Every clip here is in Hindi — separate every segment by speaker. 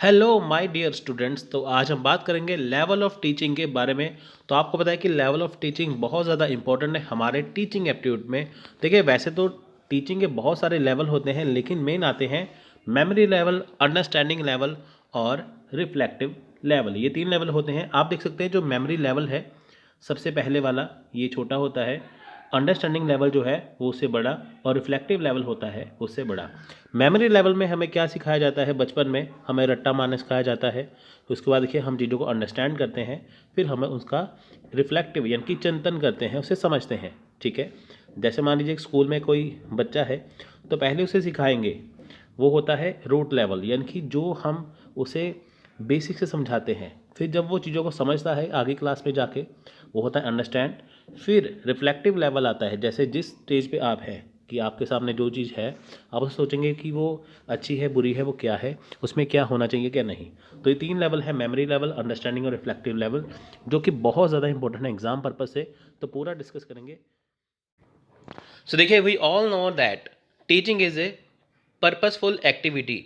Speaker 1: Hello my dear students. तो आज हम बात करेंगे लेवल ऑफ टीचिंग के बारे में। तो आपको पता है कि लेवल ऑफ टीचिंग बहुत ज़्यादा इंपॉर्टेंट है हमारे टीचिंग एप्टीट्यूड में। देखिए, वैसे तो टीचिंग के बहुत सारे लेवल होते हैं, लेकिन मेन आते हैं मेमोरी लेवल, अंडरस्टैंडिंग लेवल और रिफ्लेक्टिव लेवल। ये तीन लेवल होते हैं। आप देख सकते हैं जो मेमोरी लेवल है सबसे पहले वाला, ये छोटा होता है। अंडरस्टैंडिंग लेवल जो है वो उससे बड़ा, और रिफ्लेक्टिव लेवल होता है उससे बड़ा। मेमोरी लेवल में हमें क्या सिखाया जाता है? बचपन में हमें रट्टा मारना सिखाया जाता है। उसके बाद देखिए हम चीज़ों को अंडरस्टैंड करते हैं, फिर हमें उसका रिफ्लेक्टिव यानी कि चिंतन करते हैं, उसे समझते हैं। ठीक है। जैसे मान लीजिए स्कूल में कोई बच्चा है, तो पहले उसे सिखाएंगे, वो होता है रूट लेवल, यानी कि जो हम उसे बेसिक से समझाते हैं। फिर जब वो चीज़ों को समझता है आगे क्लास में जाके, वो होता है अंडरस्टैंड। फिर रिफ्लेक्टिव लेवल आता है, जैसे जिस स्टेज पे आप हैं कि आपके सामने जो चीज़ है, आप उसे सोचेंगे कि वो अच्छी है, बुरी है, वो क्या है, उसमें क्या होना चाहिए, क्या नहीं। तो ये तीन लेवल है, मेमोरी लेवल, अंडरस्टैंडिंग और रिफ्लेक्टिव लेवल, जो कि बहुत ज़्यादा इंपॉर्टेंट है एग्जाम पर्पज से। तो पूरा डिस्कस करेंगे। सो देखिए, we all know that teaching is a purposeful activity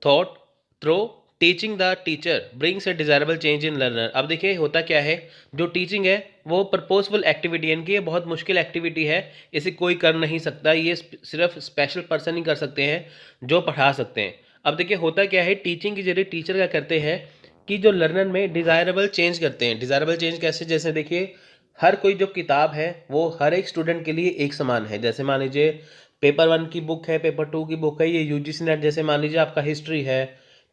Speaker 1: thought through teaching the teacher brings a desirable change in learner. अब देखिए होता क्या है, जो टीचिंग है वो पर्पसफुल एक्टिविटी, यानी कि ये बहुत मुश्किल एक्टिविटी है, इसे कोई कर नहीं सकता, ये सिर्फ स्पेशल पर्सन ही कर सकते हैं जो पढ़ा सकते हैं। अब देखिए होता क्या है, टीचिंग के जरिए टीचर क्या करते हैं कि जो लर्नर में डिज़ायरेबल चेंज करते हैं। डिज़ायरेबल चेंज कैसे? जैसे देखिए, हर कोई जो किताब है वो हर एक स्टूडेंट के लिए एक समान है। जैसे मान लीजिए पेपर 1 की बुक है, पेपर 2 की बुक है, ये यूजीसी नेट, जैसे मान लीजिए आपका हिस्ट्री है,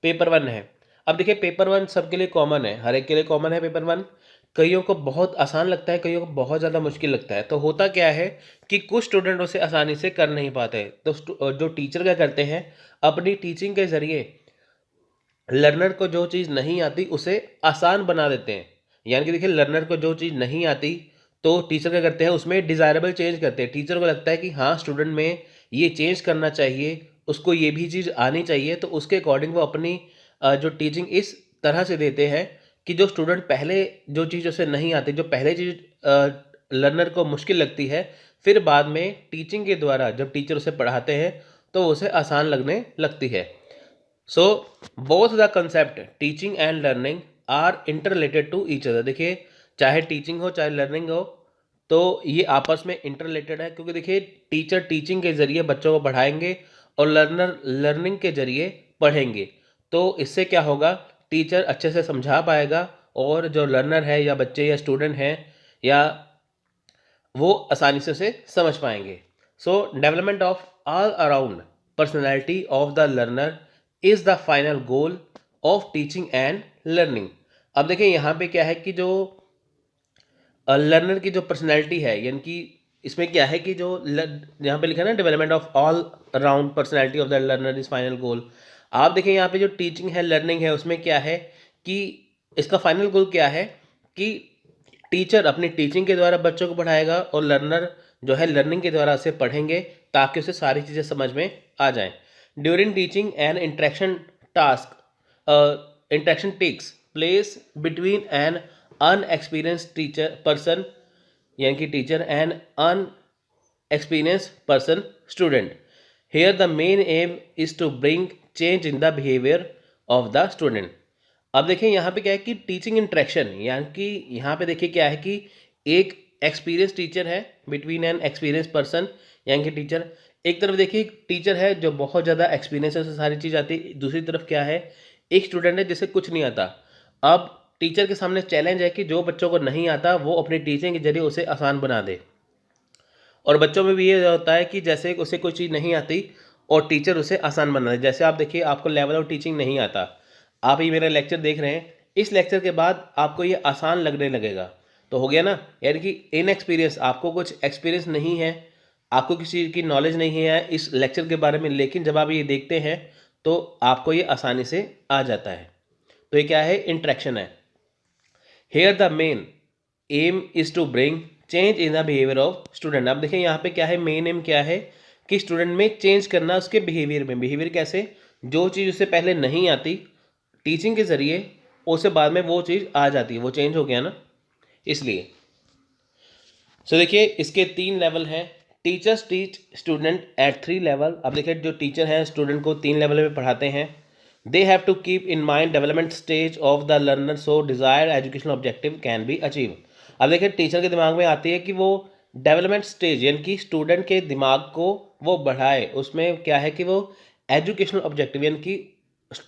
Speaker 1: पेपर 1 है। अब देखिए पेपर 1 सबके लिए कॉमन है, हर एक के लिए कॉमन है पेपर 1। कईयों को बहुत आसान लगता है, कईयों को बहुत ज़्यादा मुश्किल लगता है। तो होता क्या है कि कुछ स्टूडेंट उसे आसानी से कर नहीं पाते, तो जो टीचर क्या करते हैं, अपनी टीचिंग के ज़रिए लर्नर को जो चीज़ नहीं आती उसे आसान बना देते हैं। यानी कि देखिए, लर्नर को जो चीज़ नहीं आती, तो टीचर क्या करते हैं, उसमें डिज़ायरेबल चेंज करते हैं। टीचर को लगता है कि हाँ, स्टूडेंट में ये चेंज करना चाहिए, उसको ये भी चीज़ आनी चाहिए, तो उसके अकॉर्डिंग वो अपनी जो टीचिंग इस तरह से देते हैं कि जो स्टूडेंट पहले जो चीज़ उसे नहीं आती, जो पहले चीज़ लर्नर को मुश्किल लगती है, फिर बाद में टीचिंग के द्वारा जब टीचर उसे पढ़ाते हैं तो उसे आसान लगने लगती है। So both the concept teaching and learning are interrelated to each other. देखिए, चाहे टीचिंग हो चाहे लर्निंग हो, तो ये आपस में इंटरलेटेड है, क्योंकि देखिए टीचर टीचिंग के जरिए बच्चों को पढ़ाएंगे और लर्नर लर्निंग के जरिए पढ़ेंगे। तो इससे क्या होगा, टीचर अच्छे से समझा पाएगा, और जो लर्नर है या बच्चे या स्टूडेंट हैं या वो आसानी से उसे समझ पाएंगे। सो development of all around personality of the learner is the final goal of teaching and learning. अब देखिए यहाँ पे क्या है कि जो लर्नर की जो पर्सनैलिटी है, यानी कि इसमें क्या है कि जो यहाँ पे लिखा है ना, development of all around personality of the learner is final goal. आप देखिए यहाँ पे जो टीचिंग है, लर्निंग है, उसमें क्या है कि इसका फाइनल गोल क्या है कि टीचर अपनी टीचिंग के द्वारा बच्चों को पढ़ाएगा और लर्नर जो है लर्निंग के द्वारा उसे पढ़ेंगे, ताकि उसे सारी चीज़ें समझ में आ जाएं। During teaching an interaction task interaction takes place between an unexperienced teacher person, यानी कि teacher and unexperienced person student. Here the main aim is to bring change in the behaviour of the student. अब देखिए यहाँ पे क्या है कि टीचिंग इंटरेक्शन, यानी कि यहाँ पे देखिए क्या है कि एक एक्सपीरियंस टीचर है बिटवीन एन एक्सपीरियंस पर्सन, यानी कि टीचर एक तरफ देखिए टीचर है जो बहुत ज़्यादा एक्सपीरियंस है, उसे सारी चीज़ आती है। दूसरी तरफ क्या है, एक स्टूडेंट है जिसे कुछ नहीं आता। अब टीचर के सामने चैलेंज है कि जो बच्चों को नहीं आता वो अपनी टीचिंग के जरिए उसे आसान बना दे। और बच्चों में भी ये होता है कि जैसे उसे कोई चीज़ नहीं आती और टीचर उसे आसान बना दे। जैसे आप देखिए, आपको लेवल ऑफ टीचिंग नहीं आता, आप ये मेरा लेक्चर देख रहे हैं, इस लेक्चर के बाद आपको ये आसान लगने लगेगा, तो हो गया ना। यानी कि इनएक्सपीरियंस, आपको कुछ एक्सपीरियंस नहीं है, आपको किसी चीज़ की नॉलेज नहीं है इस लेक्चर के बारे में, लेकिन जब आप ये देखते हैं तो आपको ये आसानी से आ जाता है। तो ये क्या है, इंट्रैक्शन है। Here the main aim is to bring change in the behaviour of student. अब देखिए यहाँ पे क्या है, मेन एम क्या है कि स्टूडेंट में चेंज करना उसके बिहेवियर में। बिहेवियर कैसे? जो चीज़ उससे पहले नहीं आती, टीचिंग के जरिए उसे बाद में वो चीज़ आ जाती है, वो चेंज हो गया ना, इसलिए। सो देखिए इसके 3 लेवल हैं। Teachers teach student at 3 level. अब देखिए जो टीचर हैं स्टूडेंट को 3 लेवल में पढ़ाते हैं। They have to keep in mind development stage of the learner so desired educational objective can be achieve. अब देखिए टीचर के दिमाग में आती है कि वो डेवलपमेंट स्टेज यानी कि स्टूडेंट के दिमाग को वो बढ़ाए, उसमें क्या है कि वो एजुकेशनल ऑब्जेक्टिव यानी कि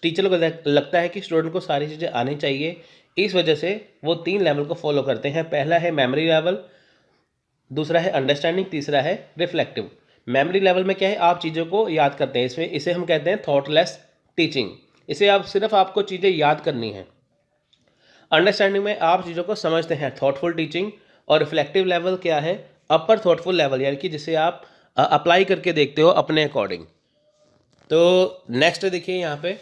Speaker 1: टीचर को लगता है कि स्टूडेंट को सारी चीज़ें आनी चाहिए, इस वजह से वो 3 लेवल को फॉलो करते हैं। पहला है मेमोरी लेवल, दूसरा है अंडरस्टैंडिंग, तीसरा है रिफ्लेक्टिव। मेमोरी लेवल में क्या है, आप चीज़ों को याद करते हैं, इसमें इसे हम कहते हैं थॉटलेस टीचिंग, इसे आप सिर्फ आपको चीज़ें याद करनी है। अंडरस्टैंडिंग में आप चीज़ों को समझते हैं, थॉटफुल टीचिंग। और रिफ्लेक्टिव लेवल क्या है, अपर थॉटफुल लेवल, यानी कि जिसे आप अप्लाई करके देखते हो अपने अकॉर्डिंग। तो नेक्स्ट देखिए यहाँ पे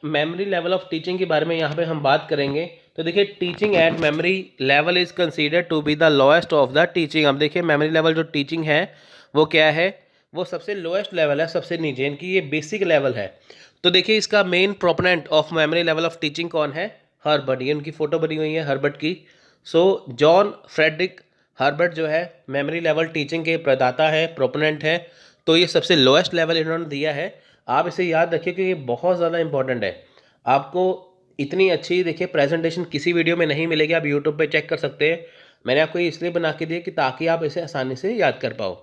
Speaker 1: मेमोरी लेवल ऑफ टीचिंग के बारे में यहाँ पे हम बात करेंगे। तो देखिए teaching at memory level is considered to be the lowest of the teaching. अब देखिए मेमोरी लेवल जो टीचिंग है वो क्या है, वो सबसे लोएस्ट लेवल है, सबसे नीचे, इनकी ये बेसिक लेवल है। तो देखिए इसका main proponent of memory level of teaching कौन है, हर्बर्ट। ये उनकी फ़ोटो बनी हुई है हर्बर्ट की। सो जॉन फ्रेडरिक हर्बर्ट जो है मेमोरी लेवल टीचिंग के प्रदाता है, प्रोपोनेंट है। तो ये सबसे लोएस्ट लेवल इन्होंने दिया है। आप इसे याद रखिए कि ये बहुत ज़्यादा इंपॉर्टेंट है। आपको इतनी अच्छी देखिए प्रेजेंटेशन किसी वीडियो में नहीं मिलेगी, आप यूट्यूब पे चेक कर सकते हैं। मैंने आपको ये इसलिए बना के दिया कि ताकि आप इसे आसानी से याद कर पाओ।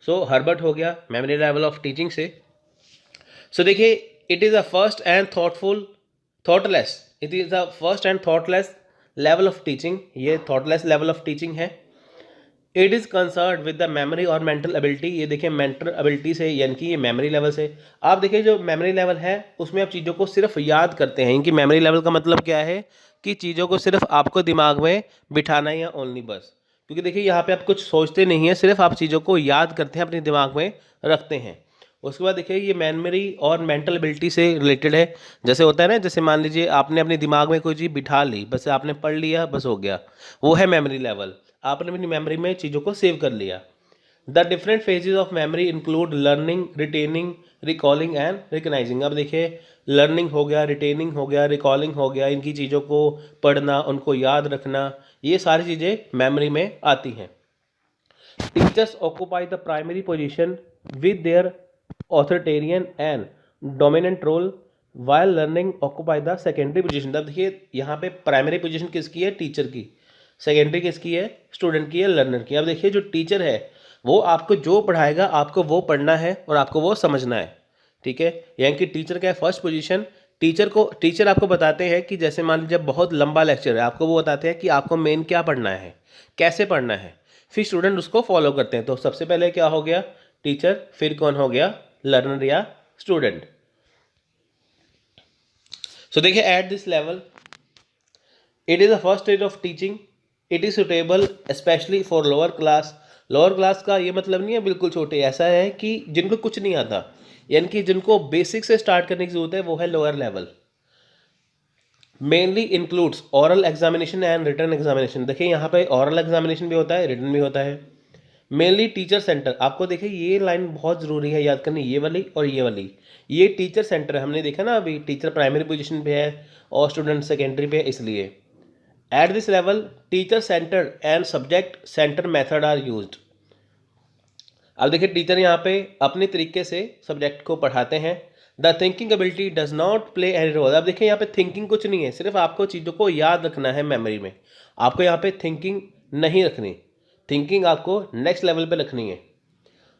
Speaker 1: सो हर्बर्ट हो गया मेमोरी लेवल ऑफ टीचिंग से। सो देखिए it is a first and thoughtless, it is a first and thoughtless level of teaching, ये थॉटलेस लेवल ऑफ टीचिंग है। It is concern with the memory और मेंटल एबिलिटी, ये देखिए मेंटल एबिलिटी से यानी कि ये मेमोरी लेवल से। आप देखिए जो मेमोरी लेवल है उसमें आप चीज़ों को सिर्फ याद करते हैं, इनकी मेमोरी लेवल का मतलब क्या है कि चीज़ों को सिर्फ आपको दिमाग में बिठाना है या ओनली बस। क्योंकि देखिए यहाँ पे आप कुछ सोचते नहीं हैं, सिर्फ आप चीज़ों को याद करते हैं, अपने दिमाग में रखते हैं। उसके बाद देखिए ये मेमोरी और मेंटल एबिलिटी से रिलेटेड है। जैसे होता है ना, जैसे मान लीजिए आपने अपने दिमाग में कोई चीज़ बिठा ली, बस आपने पढ़ लिया बस हो गया, वो है मेमोरी लेवल, आपने अपनी मेमोरी में चीज़ों को सेव कर लिया। The different phases of memory include learning, retaining, recalling and recognising. अब देखिए लर्निंग हो गया, रिटेनिंग हो गया, रिकॉलिंग हो गया, इनकी चीज़ों को पढ़ना, उनको याद रखना, ये सारी चीज़ें मेमोरी में आती हैं। Teachers occupy the primary position with their authoritarian and dominant role while learning occupy the secondary position. अब देखिए यहाँ पे प्राइमरी पोजीशन किसकी है, टीचर की, सेकेंडरी किसकी है, स्टूडेंट की है, लर्नर की। अब देखिए जो टीचर है वो आपको जो पढ़ाएगा आपको वो पढ़ना है और आपको वो समझना है, ठीक है। यानी कि टीचर का है फर्स्ट पोजीशन। टीचर आपको बताते हैं कि जैसे मान लीजिए बहुत लंबा लेक्चर है, आपको वो बताते हैं कि आपको मेन क्या पढ़ना है, कैसे पढ़ना है, फिर स्टूडेंट उसको फॉलो करते हैं। तो सबसे पहले क्या हो गया, टीचर, फिर कौन हो गया, लर्नर या स्टूडेंट। सो देखिए eight this level it is the first stage of teaching, it is suitable specially for lower class. Lower class का ये मतलब नहीं है बिल्कुल छोटे, ऐसा है कि जिनको कुछ नहीं आता, यानी कि जिनको बेसिक से स्टार्ट करने की जरूरत है, वो है lower level. Mainly includes oral examination and written examination. देखिए यहाँ पे ओरल एग्जामिनेशन भी होता है, रिटन भी होता है। मेनली टीचर सेंटर, आपको देखिए ये लाइन बहुत ज़रूरी है याद करनी, ये वाली और ये वाली, ये टीचर सेंटर है। हमने देखा ना अभी, टीचर प्राइमरी पोजीशन पे है और स्टूडेंट सेकेंडरी पे है, इसलिए at this level teacher centre and subject centre method are used. अब देखिए टीचर यहाँ पे अपने तरीके से सब्जेक्ट को पढ़ाते हैं। The thinking ability does not play any role. अब देखिए यहाँ पे थिंकिंग कुछ नहीं है, सिर्फ आपको चीज़ों को याद रखना है मेमोरी में, आपको यहाँ पे थिंकिंग नहीं रखनी, थिंकिंग आपको नेक्स्ट लेवल पे रखनी है।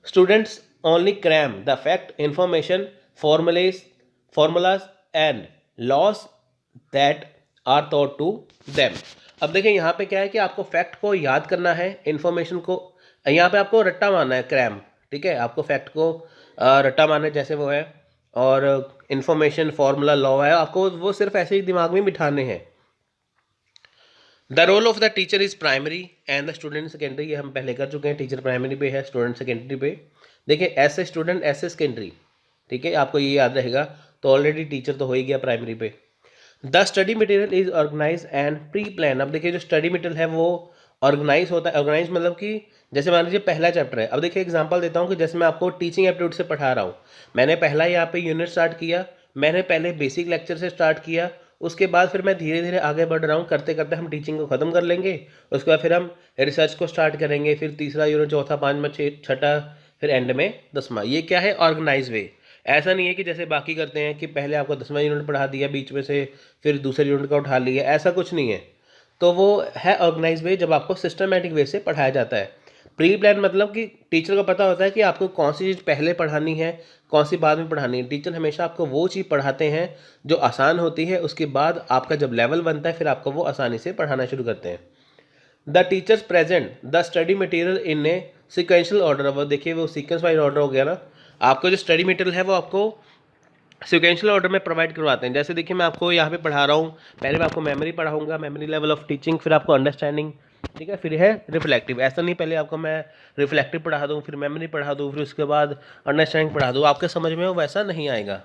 Speaker 1: Students only cram the fact information formulas and laws that are taught to them. अब देखिए यहाँ पे क्या है कि आपको फैक्ट को याद करना है, इंफॉर्मेशन को यहाँ पे आपको रट्टा मारना है, क्रैम, ठीक है। आपको फैक्ट को रट्टा मारना है जैसे वो है, और इंफॉर्मेशन फॉर्मूला लॉ है, आपको वो सिर्फ ऐसे ही दिमाग में बिठाने हैं। The role of the teacher is primary and the student secondary, ये हम पहले कर चुके हैं, टीचर प्राइमरी पे है, स्टूडेंट सेकेंडरी पे। देखिए ऐसे स्टूडेंट ऐसे सेकेंडरी, ठीक है, आपको ये याद रहेगा। तो ऑलरेडी टीचर तो हो ही गया प्राइमरी पे। The study material is organise and pre plan. अब देखिए जो स्टडी मटेरियल है वो ऑर्गेनाइज होता है, ऑर्गेनाइज मतलब कि जैसे मान लीजिए पहला चैप्टर है। अब देखिए एग्जांपल देता हूँ कि जैसे मैं आपको टीचिंग एप्टीट्यूड से पढ़ा रहा हूँ, मैंने पहला यहाँ पे यूनिट स्टार्ट किया, मैंने पहले बेसिक लेक्चर से स्टार्ट किया, उसके बाद फिर मैं धीरे धीरे आगे बढ़ रहा हूँ, करते करते हम टीचिंग को ख़त्म कर लेंगे। उसके बाद फिर हम रिसर्च को स्टार्ट करेंगे, फिर तीसरा यूनिट, चौथा, पाँचवा, छठा, फिर एंड में 10वां। ये क्या है, ऑर्गेनाइज वे। ऐसा नहीं है कि जैसे बाकी करते हैं कि पहले आपको 10वां यूनिट पढ़ा दिया बीच में से, फिर दूसरे यूनिट का उठा लिया, ऐसा कुछ नहीं है। तो वो है ऑर्गेनाइज वे, जब आपको सिस्टमेटिक वे से पढ़ाया जाता है। प्री प्लान मतलब कि टीचर को पता होता है कि आपको कौन सी चीज़ पहले पढ़ानी है, कौन सी बाद में पढ़ानी है। टीचर हमेशा आपको वो चीज़ पढ़ाते हैं जो आसान होती है, उसके बाद आपका जब लेवल बनता है फिर आपको वो आसानी से पढ़ाना शुरू करते हैं। The teachers present the study material in a sequential order. अब देखिए वो सीक्वेंस वाइज ऑर्डर हो गया ना, आपको जो स्टडी मटेरियल है वो आपको सिक्वेंशियल ऑर्डर में प्रोवाइड करवाते हैं। जैसे देखिए मैं आपको यहाँ पे पढ़ा रहा हूँ, पहले मैं आपको मेमोरी पढ़ाऊंगा, मेमोरी लेवल ऑफ टीचिंग, फिर आपको अंडरस्टैंडिंग, ठीक है, फिर है रिफ्लेक्टिव। ऐसा नहीं पहले आपको मैं रिफ्लेक्टिव पढ़ा दूँ, फिर मेमोरी पढ़ा दूँ, फिर उसके बाद अंडरस्टैंडिंग पढ़ा दूँ, आपके समझ में हो वैसा नहीं आएगा।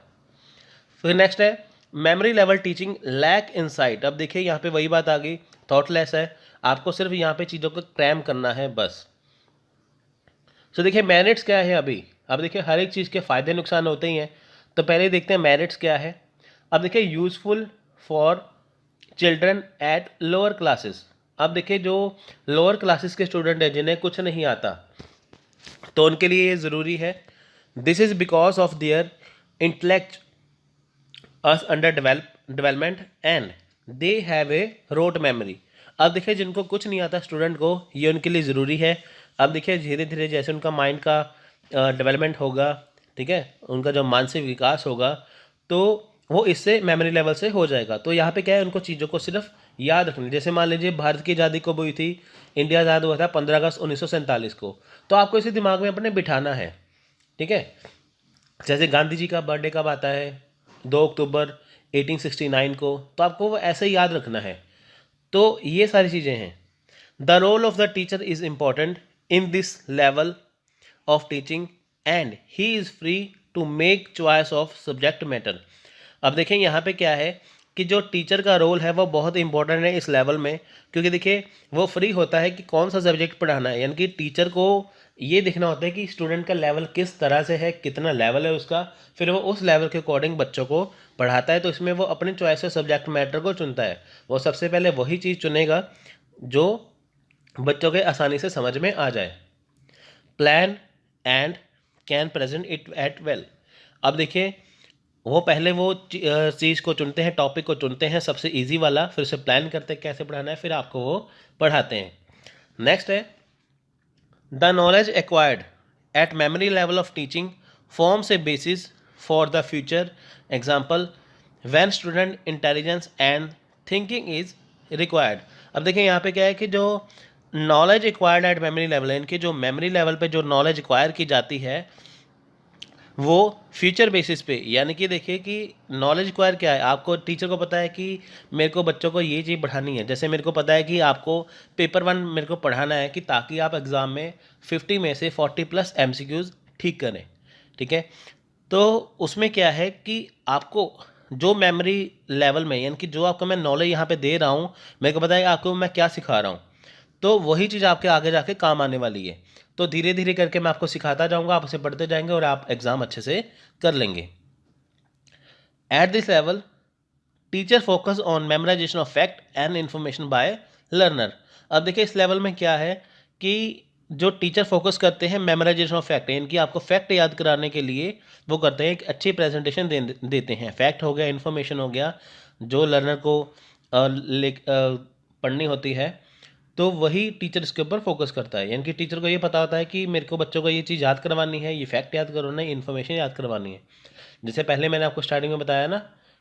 Speaker 1: फिर नेक्स्ट है memory level teaching lack insight. अब देखिए यहाँ पे वही बात आ गई, थॉटलेस है, आपको सिर्फ यहाँ पे चीज़ों को क्रैम करना है बस। सो देखिए मेरिट्स क्या है अभी। अब देखिए हर एक चीज़ के फ़ायदे नुकसान होते ही हैं, तो पहले देखते हैं मेरिट्स क्या है। अब देखिए useful for children at lower classes. अब देखिए जो लोअर क्लासेस के स्टूडेंट हैं जिन्हें कुछ नहीं आता, तो उनके लिए ये ज़रूरी है। This is because of their intellect is under development and they have a rote memory. अब देखिए जिनको कुछ नहीं आता स्टूडेंट को, ये उनके लिए ज़रूरी है। अब देखिए धीरे धीरे जैसे उनका माइंड का डेवलपमेंट होगा, ठीक है, उनका जो मानसिक विकास होगा, तो वो इससे मेमोरी लेवल से हो जाएगा। तो यहाँ पे क्या है, उनको चीज़ों को सिर्फ याद रखनी। जैसे मान लीजिए भारत की आज़ादी कब हुई थी, इंडिया आज़ाद हुआ था 15 अगस्त 1947 को, तो आपको इसे दिमाग में अपने बिठाना है, ठीक है। जैसे गांधी जी का बर्थडे कब आता है, 2 अक्टूबर 1869 को, तो आपको वो ऐसे ही याद रखना है। तो ये सारी चीज़ें हैं। The role of the teacher is important in this level of teaching and he is free to make choice of subject matter. अब देखें यहाँ पे क्या है कि जो टीचर का रोल है वो बहुत इंपॉर्टेंट है इस लेवल में, क्योंकि देखिए वो फ्री होता है कि कौन सा सब्जेक्ट पढ़ाना है। यानी कि टीचर को ये देखना होता है कि स्टूडेंट का लेवल किस तरह से है, कितना लेवल है उसका, फिर वो उस लेवल के अकॉर्डिंग बच्चों को पढ़ाता है। तो इसमें वो अपने चॉइस ऑफ सब्जेक्ट मैटर को चुनता है। वो सबसे पहले वही चीज़ चुनेगा जो बच्चों के आसानी से समझ में आ जाए। Plan and can present it at well. अब देखिए वो पहले वो चीज़ को चुनते हैं, टॉपिक को चुनते हैं सबसे इजी वाला, फिर उसे प्लान करते हैं कैसे पढ़ाना है, फिर आपको वो पढ़ाते हैं। नेक्स्ट है the knowledge acquired at memory level of teaching forms a basis for the future. Example when student intelligence and thinking is required. अब देखिए यहाँ पे क्या है कि जो knowledge acquired at memory level है, इनके जो मेमोरी लेवल पे जो नॉलेज एक्वायर की जाती है वो फ्यूचर बेसिस पे, यानी कि देखिए कि नॉलेज एक्वायर क्या है, आपको टीचर को पता है कि मेरे को बच्चों को ये चीज़ पढ़ानी है। जैसे मेरे को पता है कि आपको पेपर 1 मेरे को पढ़ाना है कि ताकि आप एग्ज़ाम में 50 में से 40+ MCQs ठीक करें, ठीक है। तो उसमें क्या है कि आपको जो मेमोरी लेवल में, यानी कि जो आपको मैं नॉलेज यहाँ पे दे रहा हूँ, मेरे को पता है आपको मैं क्या सिखा रहा हूँ, तो वही चीज़ आपके आगे जाके काम आने वाली है। तो धीरे धीरे करके मैं आपको सिखाता जाऊंगा, आप उसे पढ़ते जाएंगे और आप एग्ज़ाम अच्छे से कर लेंगे। Eight this level teacher focus on memorisation of fact and information bye learner. अब देखिए इस लेवल में क्या है कि जो टीचर फोकस करते हैं मेमोराइजेशन ऑफ फैक्ट, यानी कि आपको फैक्ट याद कराने के लिए वो करते हैं एक अच्छी प्रेजेंटेशन देते हैं। फैक्ट हो गया, इन्फॉर्मेशन हो गया, जो लर्नर को पढ़नी होती है, तो वही टीचर इसके ऊपर फोकस करता है। यानी कि टीचर को ये पता होता है कि मेरे को बच्चों को ये चीज़ याद करवानी है, ये फैक्ट याद करवाना है, इन्फॉर्मेशन याद करवानी है। जैसे पहले मैंने आपको स्टार्टिंग में बताया ना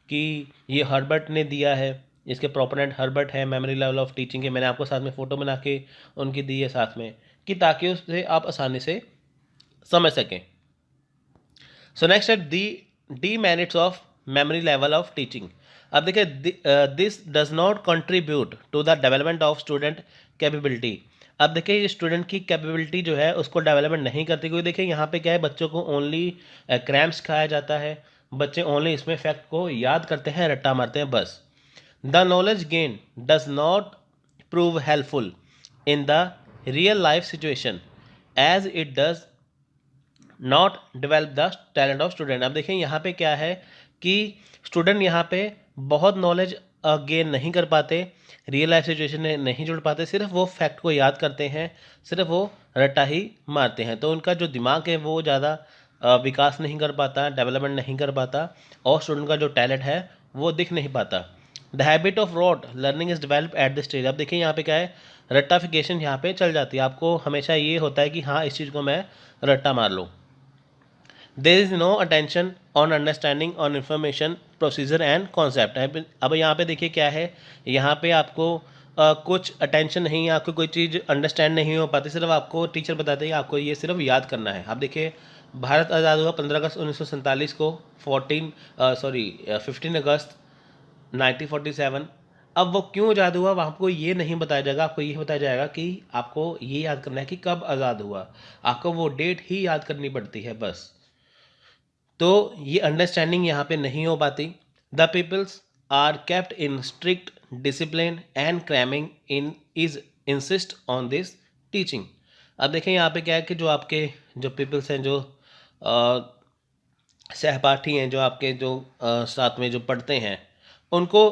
Speaker 1: कि ये हर्बर्ट ने दिया है, इसके प्रोपोनेंट हर्बर्ट है मेमोरी लेवल ऑफ टीचिंग के, मैंने आपको साथ में फ़ोटो बना के उनकी दी है साथ में, कि ताकि उससे आप आसानी से समझ सकें। सो नेक्स्ट है the merits of memory level of teaching. अब देखिए this does not contribute to the development of student capability. अब देखिए ये स्टूडेंट की कैपेबिलिटी जो है उसको डेवलपमेंट नहीं करती, क्योंकि देखिए यहाँ पे क्या है, बच्चों को ओनली क्रैम्स सिखाया जाता है, बच्चे ओनली इसमें फैक्ट को याद करते हैं, रट्टा मारते हैं बस। The knowledge gain does not prove helpful in the real life situation as it does not develop the talent of student. अब देखें यहाँ पे क्या है कि स्टूडेंट यहाँ पे बहुत नॉलेज गेन नहीं कर पाते, रियल लाइफ सिचुएशन में नहीं जुड़ पाते, सिर्फ वो फैक्ट को याद करते हैं, सिर्फ वो रट्टा ही मारते हैं, तो उनका जो दिमाग है वो ज़्यादा विकास नहीं कर पाता, डेवलपमेंट नहीं कर पाता और स्टूडेंट का जो टैलेंट है वो दिख नहीं पाता। The habit of rote learning is develop at the stage. अब देखिए यहाँ पे क्या है, रट्टाफिकेशन यहाँ पे चल जाती है। आपको हमेशा ये होता है कि हाँ इस चीज़ को मैं रट्टा मार लूँ। There is no attention on understanding on information procedure and concept. अब यहाँ पे देखिए क्या है, यहाँ पे आपको कुछ अटेंशन नहीं है, आपको कोई चीज़ अंडरस्टैंड नहीं हो पाती, सिर्फ आपको टीचर बताते हैं आपको ये सिर्फ याद करना है। आप देखिए भारत आज़ाद हुआ 15 अगस्त 1947 को, 15 अगस्त 1947। अब वो क्यों आज़ाद हुआ वहाँ आपको ये नहीं बताया जाएगा, आपको ये बताया जाएगा कि आपको ये याद करना है कि कब आज़ाद हुआ, आपको वो डेट ही याद करनी पड़ती है बस। तो ये अंडरस्टैंडिंग यहाँ पे नहीं हो पाती। The peoples are kept in strict discipline and cramming in is insist on this teaching. अब देखें यहाँ पे क्या है कि जो आपके जो पीपल्स हैं, जो सहपाठी हैं, जो आपके जो साथ में जो पढ़ते हैं, उनको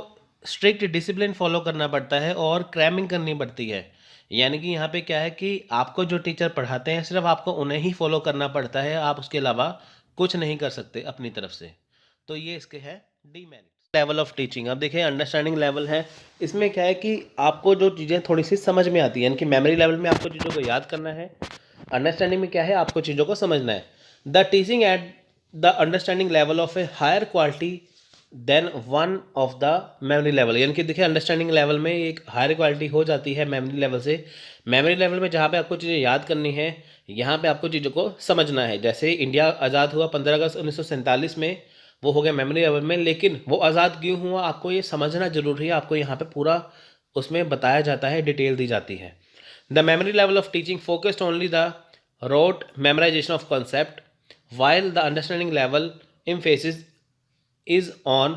Speaker 1: स्ट्रिक्ट डिसिप्लिन फॉलो करना पड़ता है और क्रैमिंग करनी पड़ती है। यानी कि यहाँ पे क्या है कि आपको जो टीचर पढ़ाते हैं सिर्फ आपको उन्हें ही फॉलो करना पड़ता है, आप उसके अलावा कुछ नहीं कर सकते अपनी तरफ से। तो ये इसके है डीमेरिट। लेवल ऑफ टीचिंग, अब देखिए अंडरस्टैंडिंग लेवल है, इसमें क्या है कि आपको जो चीज़ें थोड़ी सी समझ में आती है, यानी कि मेमोरी लेवल में आपको चीज़ों को याद करना है, अंडरस्टैंडिंग में क्या है आपको चीज़ों को समझना है। The teaching at the understanding level of a higher quality than one of the memory level. यानी कि देखिए अंडरस्टैंडिंग लेवल में एक हायर क्वालिटी हो जाती है मेमोरी लेवल से। मेमोरी लेवल में जहाँ पे आपको चीज़ें याद करनी है, यहाँ पे आपको चीज़ों को समझना है। जैसे इंडिया आज़ाद हुआ 15 अगस्त 1947 में, वो हो गया मेमोरी लेवल में, लेकिन वो आज़ाद क्यों हुआ आपको ये समझना जरूरी है। आपको यहाँ पे पूरा उसमें बताया जाता है, डिटेल दी जाती है। The memory level of teaching focused only the rote memorisation of concept, while the understanding level emphasis is on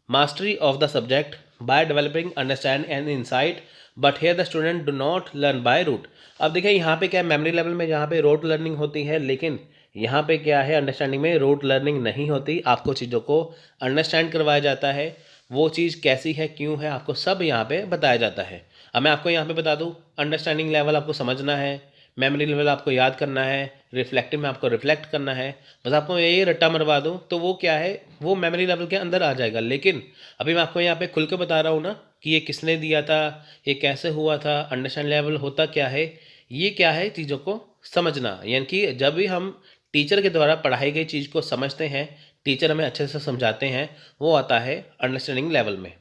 Speaker 1: mastery of the subject by developing understand and insight, but here the student do not learn by rote। अब देखिए यहाँ पे क्या है, मेमोरी लेवल में जहाँ पे रोट लर्निंग होती है, लेकिन यहाँ पे क्या है अंडरस्टैंडिंग में रोट लर्निंग नहीं होती। आपको चीज़ों को अंडरस्टैंड करवाया जाता है, वो चीज़ कैसी है क्यों है आपको सब यहाँ पे बताया जाता है। अब मैं आपको यहाँ पे बता दूँ, अंडरस्टैंडिंग लेवल आपको समझना है, मेमोरी लेवल आपको याद करना है, रिफ्लेक्टिव में आपको रिफ्लेक्ट करना है। बस आपको यही रट्टा मरवा दूँ तो वो क्या है, वो मेमोरी लेवल के अंदर आ जाएगा। लेकिन अभी मैं आपको यहाँ पे खुल के बता रहा हूँ ना कि ये किसने दिया था, ये कैसे हुआ था, अंडरस्टैंड लेवल होता क्या है, ये क्या है चीज़ों को समझना। यानी कि जब भी हम टीचर के द्वारा पढ़ाई गई चीज़ को समझते हैं, टीचर हमें अच्छे से समझाते हैं, वो आता है अंडरस्टैंडिंग लेवल में।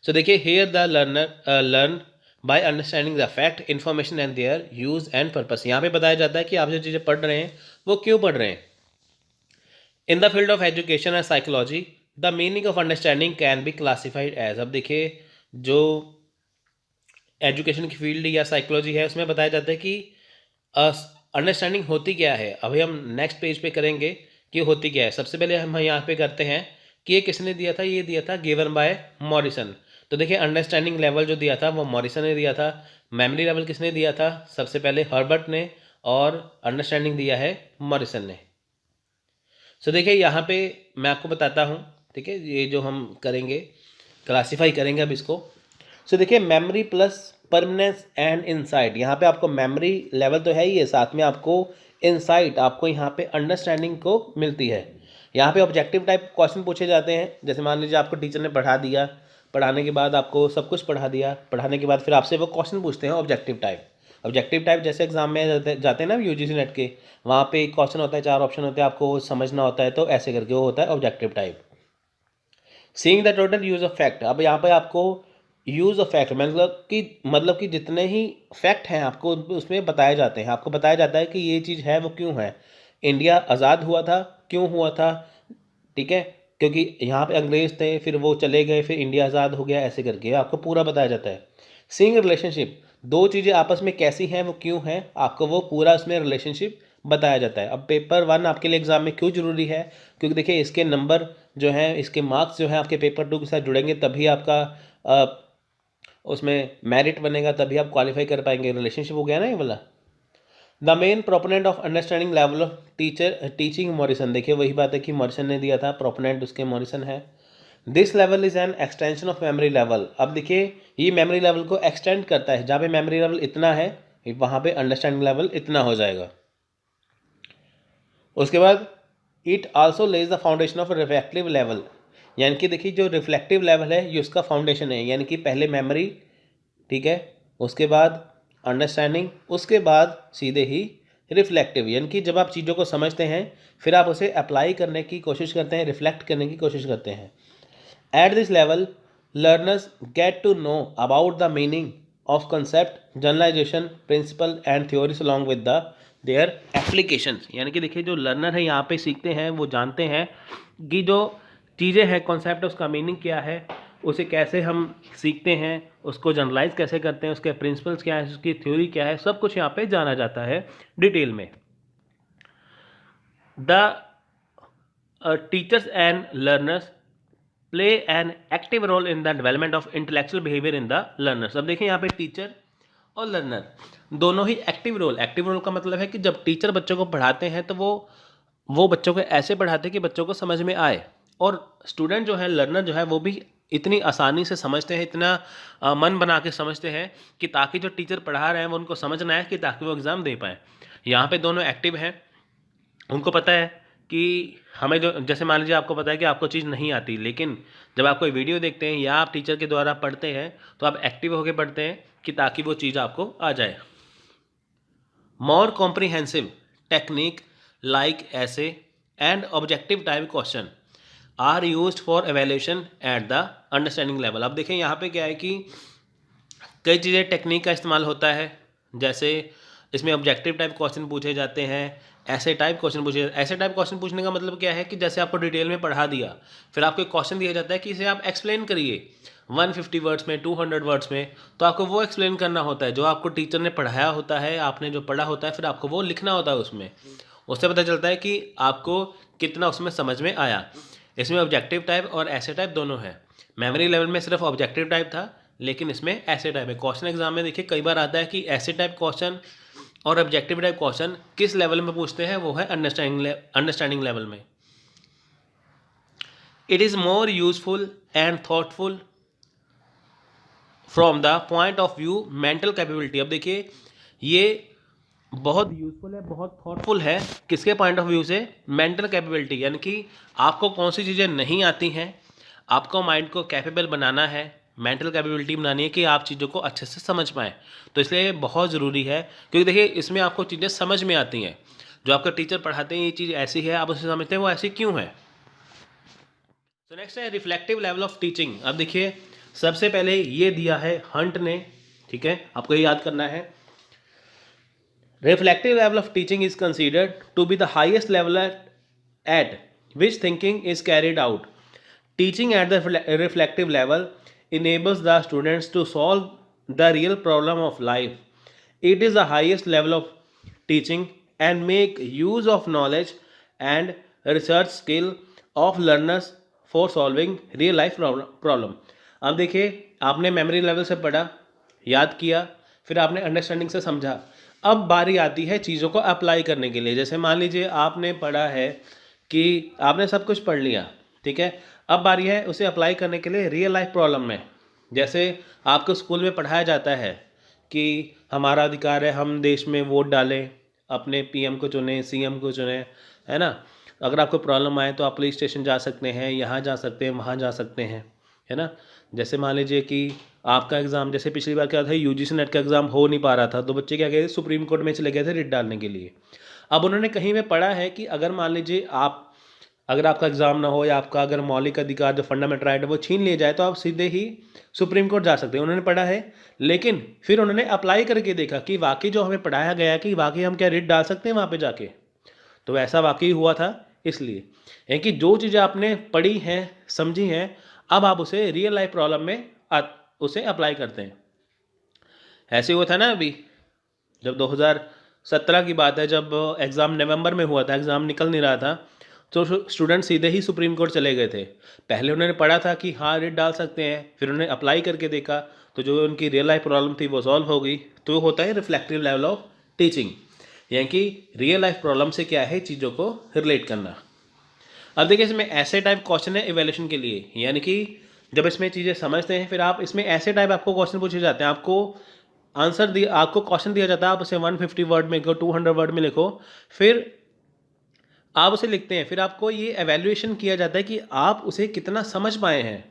Speaker 1: सो देखिए here the learner learn by understanding the fact information and their use and purpose. यहाँ पे बताया जाता है कि आप जो चीज़ें पढ़ रहे हैं वो क्यों पढ़ रहे हैं। In the field of education and psychology the meaning of understanding can be classified as. अब देखिए जो एजुकेशन की फील्ड या साइकोलॉजी है उसमें बताया जाता है कि अंडरस्टैंडिंग होती क्या है। अभी हम नेक्स्ट पेज पे करेंगे कि होती क्या है। सबसे पहले हम यहाँ पे करते हैं कि ये किसने दिया था, ये दिया था गिवन बाय मॉरिसन। तो देखिए अंडरस्टैंडिंग लेवल जो दिया था वो मॉरिसन ने दिया था। मेमोरी लेवल किसने दिया था, सबसे पहले हर्बर्ट ने, और अंडरस्टैंडिंग दिया है मॉरिसन ने। सो देखिए यहाँ पे मैं आपको बताता हूँ, ठीक है, ये जो हम करेंगे क्लासीफाई करेंगे अब इसको। सो देखिए memory plus permanence and insight, यहाँ पे आपको मेमोरी लेवल तो है ही है, साथ में आपको इनसाइट, आपको यहाँ पे अंडरस्टैंडिंग को मिलती है। यहाँ पे ऑब्जेक्टिव टाइप क्वेश्चन पूछे जाते हैं। जैसे मान लीजिए आपको टीचर ने पढ़ा दिया, पढ़ाने के बाद आपको सब कुछ पढ़ा दिया, पढ़ाने के बाद फिर आपसे वो क्वेश्चन पूछते हैं ऑब्जेक्टिव टाइप। ऑब्जेक्टिव टाइप जैसे एग्जाम में जाते हैं ना यूजीसी नेट के, वहाँ पे एक क्वेश्चन होता है, 4 ऑप्शन होते हैं, आपको समझना होता है, तो ऐसे करके वो होता है objective type. Seeing the total use of fact, अब यहाँ पे आपको यूज़ ऑफ फैक्ट मतलब कि जितने ही फैक्ट हैं आपको उसमें बताए जाते हैं। आपको बताया जाता है कि ये चीज़ है वो क्यों है, इंडिया आज़ाद हुआ था क्यों हुआ था, ठीक है, क्योंकि यहाँ पे अंग्रेज़ थे, फिर वो चले गए, फिर इंडिया आज़ाद हो गया, ऐसे करके आपको पूरा बताया जाता है। सीइंग रिलेशनशिप, दो चीज़ें आपस में कैसी हैं वो क्यों हैं, आपको वो पूरा उसमें रिलेशनशिप बताया जाता है। अब पेपर 1 आपके लिए एग्ज़ाम में क्यों ज़रूरी है, क्योंकि देखिए इसके नंबर जो हैं, इसके मार्क्स जो हैं आपके पेपर 2 के साथ जुड़ेंगे, तभी आपका उसमें मेरिट बनेगा, तभी आप क्वालिफाई कर पाएंगे। रिलेशनशिप हो गया ना ये वाला। The main proponent of understanding level of teaching Morrison, देखिए वही बात है कि मॉरिसन ने दिया था, प्रोपोनेंट उसके मॉरिसन है। This level is an extension of memory level, अब देखिए ये मेमोरी लेवल को एक्सटेंड करता है, जहाँ पे मेमोरी लेवल इतना है वहाँ पे अंडरस्टैंडिंग लेवल इतना हो जाएगा। उसके बाद it also Lay's the foundation of reflective level, यानी कि देखिए जो रिफ्लेक्टिव लेवल है ये उसका फाउंडेशन है, यानी कि पहले मेमोरी, ठीक है, उसके बाद अंडरस्टैंडिंग, उसके बाद सीधे ही रिफ्लेक्टिव, यानी कि जब आप चीज़ों को समझते हैं फिर आप उसे अप्लाई करने की कोशिश करते हैं, रिफ्लेक्ट करने की कोशिश करते हैं. At this level learners get to know about the meaning of concept, generalisation, principle and theories along with the their applications. यानी कि देखिए जो लर्नर है यहाँ पे सीखते हैं, वो जानते हैं कि जो चीज़ें हैं, कॉन्सेप्ट, उसका मीनिंग क्या है, उसे कैसे हम सीखते हैं, उसको जनरलाइज कैसे करते हैं, उसके प्रिंसिपल्स क्या है, उसकी थ्योरी क्या है, सब कुछ यहाँ पे जाना जाता है डिटेल में. The teachers and learners play an active role in the development of intellectual behaviour in the learners. अब देखिए यहाँ पे टीचर और लर्नर दोनों ही एक्टिव रोल का मतलब है कि जब टीचर बच्चों को पढ़ाते हैं तो वो बच्चों को ऐसे पढ़ाते हैं कि बच्चों को समझ में आए, और स्टूडेंट जो है, लर्नर जो है, वो भी इतनी आसानी से समझते हैं, इतना मन बना के समझते हैं कि ताकि जो टीचर पढ़ा रहे हैं वो उनको समझ ना आए, कि ताकि वो एग्ज़ाम दे पाएँ. यहाँ पे दोनों एक्टिव हैं, उनको पता है कि हमें जो, जैसे मान लीजिए आपको पता है कि आपको चीज़ नहीं आती, लेकिन जब आप कोई वीडियो देखते हैं या आप टीचर के द्वारा पढ़ते हैं तो आप एक्टिव होकर पढ़ते हैं कि ताकि वो चीज़ आपको आ जाए. More comprehensive technique like essay and objective type question are used for evaluation at the understanding level. अब देखें यहाँ पे क्या है कि कई चीज़ें टेक्निक का इस्तेमाल होता है, जैसे इसमें ऑब्जेक्टिव टाइप क्वेश्चन पूछे जाते हैं, ऐसे टाइप क्वेश्चन पूछे. ऐसे टाइप क्वेश्चन पूछने का मतलब क्या है कि जैसे आपको डिटेल में पढ़ा दिया, फिर आपको एक क्वेश्चन दिया जाता है कि इसे आप एक्सप्लेन करिए 150 वर्ड्स में, 200 वर्ड्स में, तो आपको वो एक्सप्लेन करना होता है जो आपको टीचर ने पढ़ाया होता है, आपने जो पढ़ा होता है, फिर आपको वो लिखना होता है उसमें. उससे पता चलता है कि आपको कितना उसमें समझ में आया. इसमें ऑब्जेक्टिव टाइप और ऐसे टाइप दोनों है. मेमोरी लेवल में सिर्फ ऑब्जेक्टिव टाइप था, लेकिन इसमें ऐसे टाइप है. क्वेश्चन एग्जाम में देखिए कई बार आता है कि ऐसे टाइप क्वेश्चन और ऑब्जेक्टिव टाइप क्वेश्चन किस लेवल में पूछते हैं, वो है अंडरस्टैंडिंग लेवल में. It is more useful and thoughtful from the point of view mental capability. अब देखिए ये बहुत यूजफुल है, बहुत थॉटफुल है. किसके पॉइंट ऑफ व्यू से? मेंटल कैपेबिलिटी, यानी कि आपको कौन सी चीज़ें नहीं आती हैं, आपको माइंड को कैपेबल बनाना है, मेंटल कैपेबिलिटी बनानी है कि आप चीज़ों को अच्छे से समझ पाएँ. तो इसलिए बहुत ज़रूरी है, क्योंकि देखिए इसमें आपको चीज़ें समझ में आती हैं. जो आपका टीचर पढ़ाते हैं ये चीज़ ऐसी है, आप उसे समझते हैं वो ऐसी क्यों है. तो नेक्स्ट है रिफ्लेक्टिव लेवल ऑफ टीचिंग. अब देखिए सबसे पहले ये दिया है हंट ने, ठीक है, आपको ये याद करना है. Reflective level of teaching is considered to be the highest level at which thinking is carried out. Teaching at the reflective level enables the students to solve the real problem of life. It is the highest level of teaching and make use of knowledge and research skill of learners for solving real life problem. अब देखिए आपने मेमोरी लेवल से पढ़ा, याद किया, फिर आपने अंडरस्टैंडिंग से समझा. अब बारी आती है चीज़ों को अप्लाई करने के लिए. जैसे मान लीजिए आपने पढ़ा है कि आपने सब कुछ पढ़ लिया, ठीक है, अब बारी है उसे अप्लाई करने के लिए रियल लाइफ प्रॉब्लम में. जैसे आपको स्कूल में पढ़ाया जाता है कि हमारा अधिकार है, हम देश में वोट डालें, अपने पीएम को चुनें, सीएम को चुनें, है ना. अगर आपको प्रॉब्लम आए तो आप पुलिस स्टेशन जा सकते हैं, यहाँ जा सकते हैं, वहाँ जा सकते हैं, है ना. जैसे मान लीजिए कि आपका एग्ज़ाम, जैसे पिछली बार क्या था, यूजीसी नेट का एग्ज़ाम हो नहीं पा रहा था, तो बच्चे क्या गए, सुप्रीम कोर्ट में चले गए थे रिट डालने के लिए. अब उन्होंने कहीं में पढ़ा है कि अगर मान लीजिए अगर आपका एग्ज़ाम ना हो या आपका अगर मौलिक अधिकार जो फंडामेंटल राइट है वो छीन लिया जाए, तो आप सीधे ही सुप्रीम कोर्ट जा सकते हैं. उन्होंने पढ़ा है, लेकिन फिर उन्होंने अप्लाई करके देखा कि वाकई जो हमें पढ़ाया गया है कि वाकई हम क्या रिट डाल सकते हैं वहाँ पर जाके. तो ऐसा वाकई हुआ था. इसलिए यानी कि जो चीज़ें आपने पढ़ी हैं, समझी हैं, अब आप उसे रियल लाइफ प्रॉब्लम में उसे अप्लाई करते हैं. ऐसे हुआ था ना अभी, जब 2017 की बात है, जब एग्ज़ाम नवंबर में हुआ था, एग्ज़ाम निकल नहीं रहा था, तो स्टूडेंट सीधे ही सुप्रीम कोर्ट चले गए थे. पहले उन्होंने पढ़ा था कि हाँ रिट डाल सकते हैं, फिर उन्होंने अप्लाई करके देखा तो जो उनकी रियल लाइफ प्रॉब्लम थी वो सॉल्व हो गई. तो वो होता है रिफ्लेक्टिव लेवल ऑफ टीचिंग, यानी कि रियल लाइफ प्रॉब्लम से क्या है चीज़ों को रिलेट करना. अब देखिए इसमें ऐसे टाइप क्वेश्चन है इवैल्यूएशन के लिए, यानी कि जब इसमें चीज़ें समझते हैं फिर आप इसमें ऐसे टाइप आपको क्वेश्चन पूछे जाते हैं, आपको क्वेश्चन दिया जाता है, आप उसे 150 वर्ड में लिखो, 200 वर्ड में लिखो, फिर आप उसे लिखते हैं, फिर आपको ये एवेल्यूएशन किया जाता है कि आप उसे कितना समझ पाए हैं।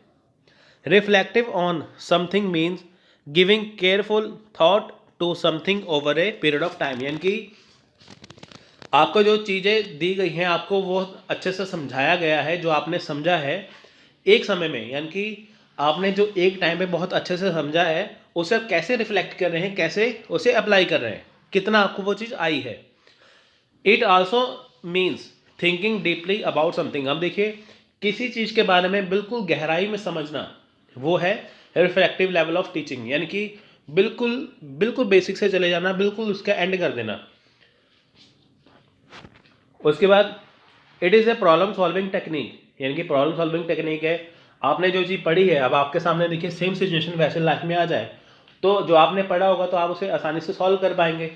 Speaker 1: Reflective on something means giving careful thought to something over a period of time, यानी कि आपको जो चीज़ें दी गई हैं आपको वो अच्छे से समझाया गया है, जो आपने समझा है एक समय में, यानी कि आपने जो एक टाइम पे बहुत अच्छे से समझा है उसे आप कैसे रिफ्लेक्ट कर रहे हैं, कैसे उसे अप्लाई कर रहे हैं, कितना आपको वो चीज़ आई है। It also means thinking deeply about something. अब देखिए किसी चीज़ के बारे में बिल्कुल गहराई में समझना, वो है रिफ्लेक्टिव लेवल ऑफ टीचिंग, यानी कि बिल्कुल बिल्कुल बेसिक से चले जाना, बिल्कुल उसका एंड कर देना। उसके बाद it is a problem solving technique, यानी कि प्रॉब्लम सॉल्विंग टेक्निक है, आपने जो चीज़ पढ़ी है अब आपके सामने देखिए सेम सिचुएशन वैसे लाइफ में आ जाए तो जो आपने पढ़ा होगा तो आप उसे आसानी से सॉल्व कर पाएंगे।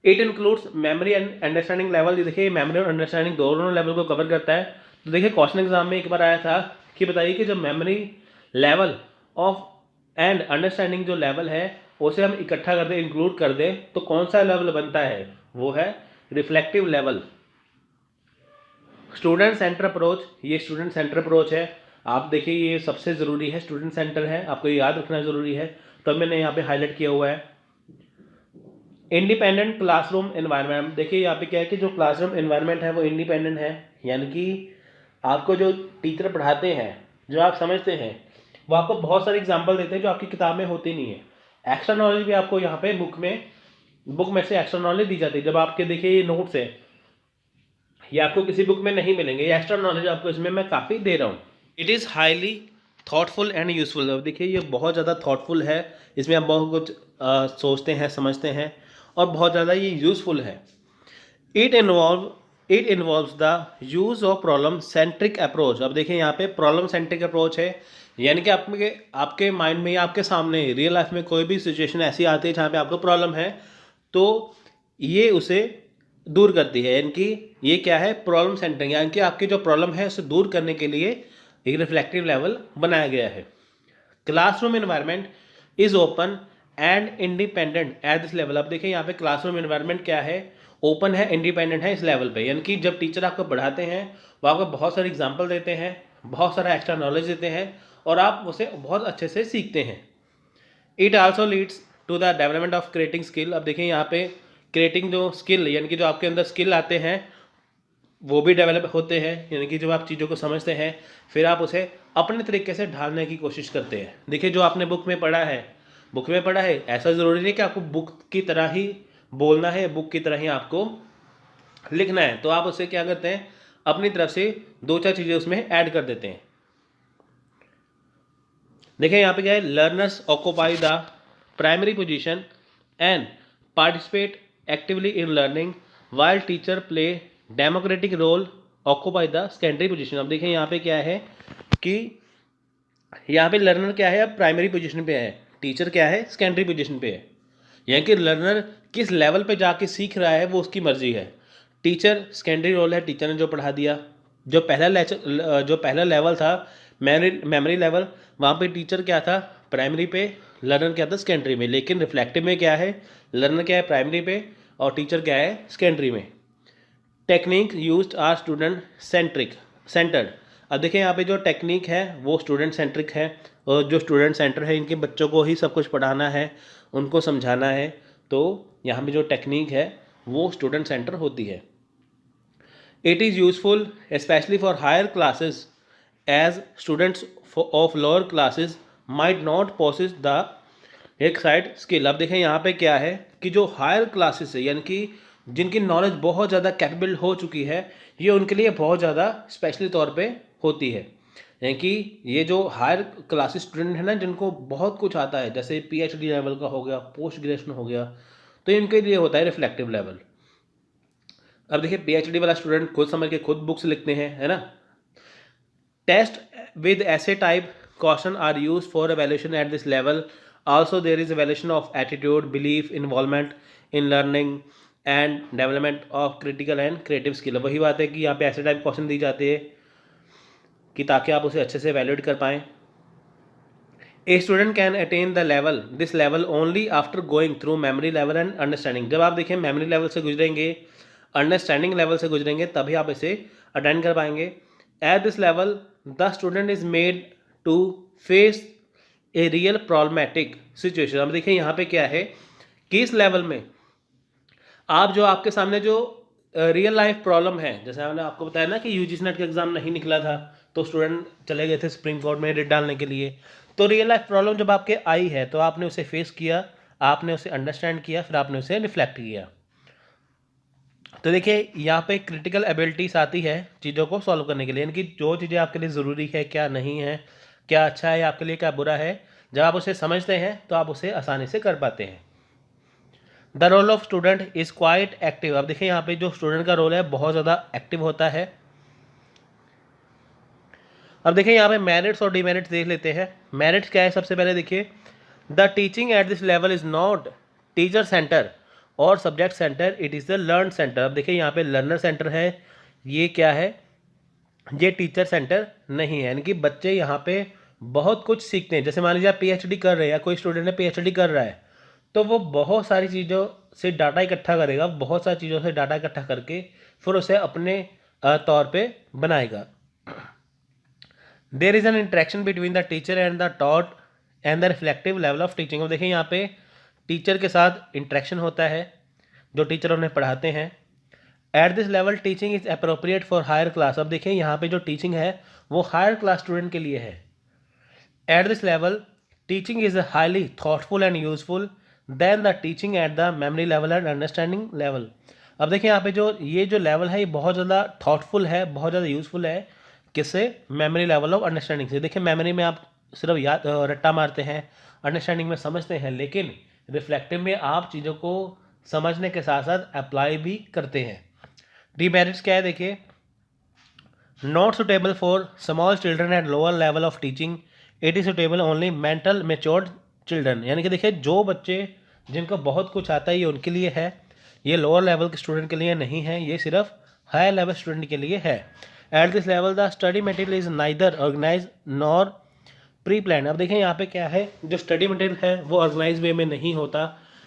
Speaker 1: It includes memory and understanding level, देखिए मेमोरी और अंडरस्टैंडिंग दोनों लेवल को कवर करता है। तो देखिए क्वेश्चन एग्जाम में एक बार आया था कि बताइए कि जब memory level of and understanding जो लेवल है उसे हम इकट्ठा कर दें, इंक्लूड कर दें, तो कौन सा लेवल बनता है, वो है reflective level. Student centre approach, ये स्टूडेंट सेंटर अप्रोच है, आप देखिए ये सबसे ज़रूरी है, स्टूडेंट सेंटर है, आपको याद रखना ज़रूरी है, तो मैंने यहाँ पे हाईलाइट किया हुआ है। इंडिपेंडेंट क्लासरूम एनवायरनमेंट, देखिए यहाँ पे क्या है कि जो क्लासरूम एनवायरनमेंट है वो इंडिपेंडेंट है, यानी कि आपको जो टीचर पढ़ाते हैं, जो आप समझते हैं, वो आपको बहुत सारे एग्जांपल देते हैं जो आपकी किताब में होती नहीं है। एक्स्ट्रा नॉलेज भी आपको यहाँ पे बुक में से एक्स्ट्रा नॉलेज दी जाती है। जब आपके देखिए ये नोट्स है, ये आपको किसी बुक में नहीं मिलेंगे, ये एक्स्ट्रा नॉलेज आपको इसमें मैं काफ़ी दे रहा हूँ। It is highly thoughtful and useful. अब देखिए ये बहुत ज़्यादा थॉटफुल है, इसमें आप बहुत कुछ सोचते हैं, समझते हैं, और बहुत ज़्यादा ये यूज़फुल है। It involves the use of problem centric approach. अब देखिए यहाँ पे प्रॉब्लम सेंट्रिक अप्रोच है, यानी कि आपके माइंड में या आपके सामने रियल लाइफ में कोई भी सिचुएशन ऐसी आती है जहाँ पे आपको प्रॉब्लम है, तो ये उसे दूर करती है, यानी कि ये क्या है, प्रॉब्लम सेंटरिंग, यानी कि आपकी जो प्रॉब्लम है उसे दूर करने के लिए एक रिफ्लेक्टिव लेवल बनाया गया है। Classroom environment is open and independent eight this level. अब देखिए यहाँ पे क्लासरूम एनवायरनमेंट क्या है, ओपन है, इंडिपेंडेंट है इस लेवल पे, यानी कि जब टीचर आपको पढ़ाते हैं वो आपको बहुत सारे एग्जाम्पल देते हैं, बहुत सारा एक्स्ट्रा नॉलेज देते हैं और आप उसे बहुत अच्छे से सीखते हैं। It also leads to the development of creating skill. अब देखिए यहाँ पे क्रिएटिंग जो स्किल, यानी कि जो आपके अंदर स्किल आते हैं वो भी डेवलप होते हैं, यानी कि जब आप चीज़ों को समझते हैं फिर आप उसे अपने तरीके से ढालने की कोशिश करते हैं। देखिए जो आपने बुक में पढ़ा है ऐसा ज़रूरी नहीं कि आपको बुक की तरह ही बोलना है, बुक की तरह ही आपको लिखना है, तो आप उसे क्या करते हैं, अपनी तरफ से दो चार चीज़ें उसमें ऐड कर देते हैं। देखिए यहाँ पे क्या है, learners occupy the primary position and participate actively in learning while teacher play democratic role occupy the secondary position. अब देखिए यहाँ पे क्या है कि यहाँ पे लर्नर क्या है, अब प्राइमरी पोजीशन पे है, टीचर क्या है, सेकेंडरी पोजीशन पे है, यानी कि लर्नर किस लेवल पे जाके सीख रहा है वो उसकी मर्जी है। टीचर सेकेंडरी रोल है, टीचर ने जो पढ़ा दिया। जो पहला लेवल था मेमोरी लेवल, वहाँ पे टीचर क्या था, प्राइमरी पे, लर्नर क्या था, सेकेंडरी में। लेकिन रिफ्लेक्टिव में क्या है, लर्नर क्या है, प्राइमरी पे, और टीचर क्या है, सेकेंडरी में। Technique used are student centred. अब देखिए यहाँ पे जो टेक्निक है वो स्टूडेंट सेंट्रिक है, और जो स्टूडेंट सेंटर है इनके बच्चों को ही सब कुछ पढ़ाना है, उनको समझाना है, तो यहाँ पे जो टेक्निक है वो स्टूडेंट सेंटर होती है। It is useful specially for higher classes as students of lower classes might not possess the एक साइड स्किल। अब देखें यहाँ पे क्या है कि जो हायर क्लासेस है, यानी कि जिनकी नॉलेज बहुत ज़्यादा कैपेबल हो चुकी है, ये उनके लिए बहुत ज़्यादा स्पेशली तौर पे होती है, यानी कि ये जो हायर क्लासेस स्टूडेंट है ना, जिनको बहुत कुछ आता है, जैसे पीएचडी लेवल का हो गया, पोस्ट ग्रेजुएशन हो गया, तो इनके लिए होता है रिफ्लेक्टिव लेवल। अब देखिए पीएचडी वाला स्टूडेंट खुद समझ के खुद बुक्स लिखते हैं, है ना। Test with essay type question are use for evaluation at this level. Also there is evaluation of attitude, belief, involvement in learning and development of critical and creative skill. वही बात है कि यहाँ पे ऐसे टाइप क्वेश्चन दी जाते हैं कि ताकि आप उसे अच्छे से वैल्यूएट कर पाएँ। A student can attain this level only after going through memory level and understanding. जब आप देखें मेमोरी लेवल से गुजरेंगे, अंडरस्टैंडिंग लेवल से गुजरेंगे तभी आप इसे अटेंड कर पाएंगे। At this level the student is made to face a real problematic situation. अब देखिए यहाँ पे क्या है कि इस लेवल में आप जो आपके सामने जो रियल लाइफ प्रॉब्लम है, जैसे मैंने आपको बताया ना कि यूजीसी नेट का एग्जाम नहीं निकला था तो स्टूडेंट चले गए थे सुप्रीम कोर्ट में रिट डालने के लिए। तो रियल लाइफ प्रॉब्लम जब आपके आई है तो आपने उसे फेस किया, आपने उसे अंडरस्टैंड किया, फिर आपने उसे रिफ्लेक्ट किया। तो देखिए यहाँ पे क्रिटिकल एबिलिटीज आती है चीज़ों को सॉल्व करने के लिए, यानी कि जो चीज़ें आपके लिए ज़रूरी है, क्या नहीं है, क्या अच्छा है आपके लिए, क्या बुरा है, जब आप उसे समझते हैं तो आप उसे आसानी से कर पाते हैं। The role of student is quite active. अब देखिए यहाँ पे जो स्टूडेंट का रोल है बहुत ज़्यादा एक्टिव होता है। अब देखिए यहाँ पे मेरिट्स और डिमेरिट्स देख लेते हैं। मेरिट्स क्या है, सबसे पहले देखिए the teaching at this level is not teacher centre और subject centre, it is the learn centre. अब देखिए यहाँ पे लर्नर सेंटर है, ये क्या है, ये टीचर सेंटर नहीं है, यानी कि बच्चे यहाँ पे बहुत कुछ सीखते हैं। जैसे मान लीजिए आप पीएचडी कर रहे हैं या कोई स्टूडेंट है पीएचडी कर रहा है तो वो बहुत सारी चीज़ों से डाटा इकट्ठा करेगा, बहुत सारी चीज़ों से डाटा इकट्ठा करके फिर उसे अपने तौर पे बनाएगा। There is an interaction between the teacher and the taught and the reflective level of teaching. अब देखिए यहाँ पे टीचर के साथ इंटरेक्शन होता है, जो टीचर उन्हें पढ़ाते हैं। At this level teaching is appropriate for higher class. अब देखिए यहाँ पे जो टीचिंग है वो हायर क्लास स्टूडेंट के लिए है। At this level teaching is highly thoughtful and useful than the teaching at the memory level and understanding level. अब देखिए यहाँ पे जो लेवल है ये बहुत ज़्यादा थॉटफुल है, बहुत ज़्यादा यूजफुल है। किससे? मेमोरी लेवल ऑफ अंडरस्टैंडिंग से। देखिए मेमोरी में आप सिर्फ याद रट्टा मारते हैं, अंडरस्टैंडिंग में समझते हैं, लेकिन रिफ्लेक्टिव में आप चीज़ों को समझने के साथ साथ अप्लाई भी करते हैं। डीमेरिट्स क्या है देखिए, not suitable for small children at lower level of teaching, it is suitable only mental matured children. यानी कि देखिए जो बच्चे जिनको बहुत कुछ आता है ये उनके लिए है, ये लोअर लेवल के स्टूडेंट के लिए नहीं है, ये सिर्फ हायर लेवल स्टूडेंट के लिए है। At this level the study material is neither organise nor pre plan. अब देखिए यहाँ पे क्या है, जो स्टडी मटेरियल है वो ऑर्गेनाइज वे में नहीं होता,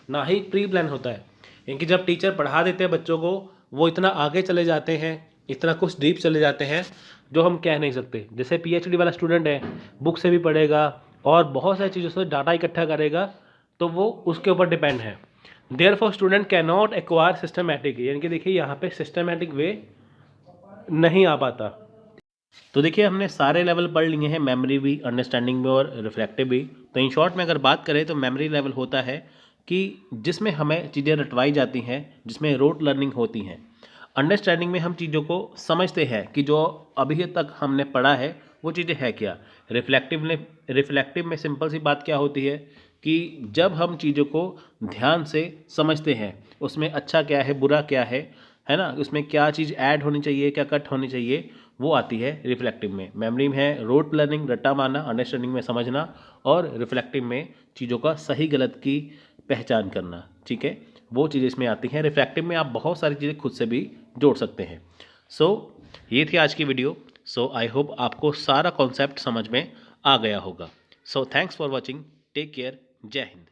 Speaker 1: ना ही प्री प्लान होता है। क्योंकि जब टीचर पढ़ा देते हैं बच्चों को वो इतना आगे चले जाते हैं, इतना कुछ डीप चले जाते हैं जो हम कह नहीं सकते। जैसे पीएचडी वाला स्टूडेंट है, बुक से भी पढ़ेगा और बहुत सारी चीज़ों से डाटा इकट्ठा करेगा, तो वो उसके ऊपर डिपेंड है। Therefore student can not acquire systematic, यानी कि देखिए यहाँ पे सिस्टमैटिक वे नहीं आ पाता। तो देखिए हमने सारे लेवल पढ़ लिए हैं, मेमोरी भी, अंडरस्टैंडिंग भी और रिफ्लेक्टिव भी। तो इन शॉर्ट में अगर बात करें तो मेमोरी लेवल होता है कि जिसमें हमें चीज़ें रटवाई जाती हैं, जिसमें रोट लर्निंग होती हैं। अंडरस्टैंडिंग में हम चीज़ों को समझते हैं कि जो अभी तक हमने पढ़ा है वो चीज़ें है क्या। रिफ्लेक्टिव में सिंपल सी बात क्या होती है कि जब हम चीज़ों को ध्यान से समझते हैं, उसमें अच्छा क्या है, बुरा क्या है ना, उसमें क्या चीज़ ऐड होनी चाहिए, क्या कट होनी चाहिए, वो आती है रिफ्लेक्टिव में। मेमोरी में है रोट लर्निंग, रट्टा मारना, अंडरस्टैंडिंग में समझना, और रिफ्लेक्टिव में चीज़ों का सही गलत की पहचान करना। ठीक है, वो चीज़ें इसमें आती हैं। रिफ्लेक्टिव में आप बहुत सारी चीज़ें खुद से भी जोड़ सकते हैं। सो ये थी आज की वीडियो। सो आई होप आपको सारा कॉन्सेप्ट समझ में आ गया होगा। So thanks for watching, take care, जय हिंद।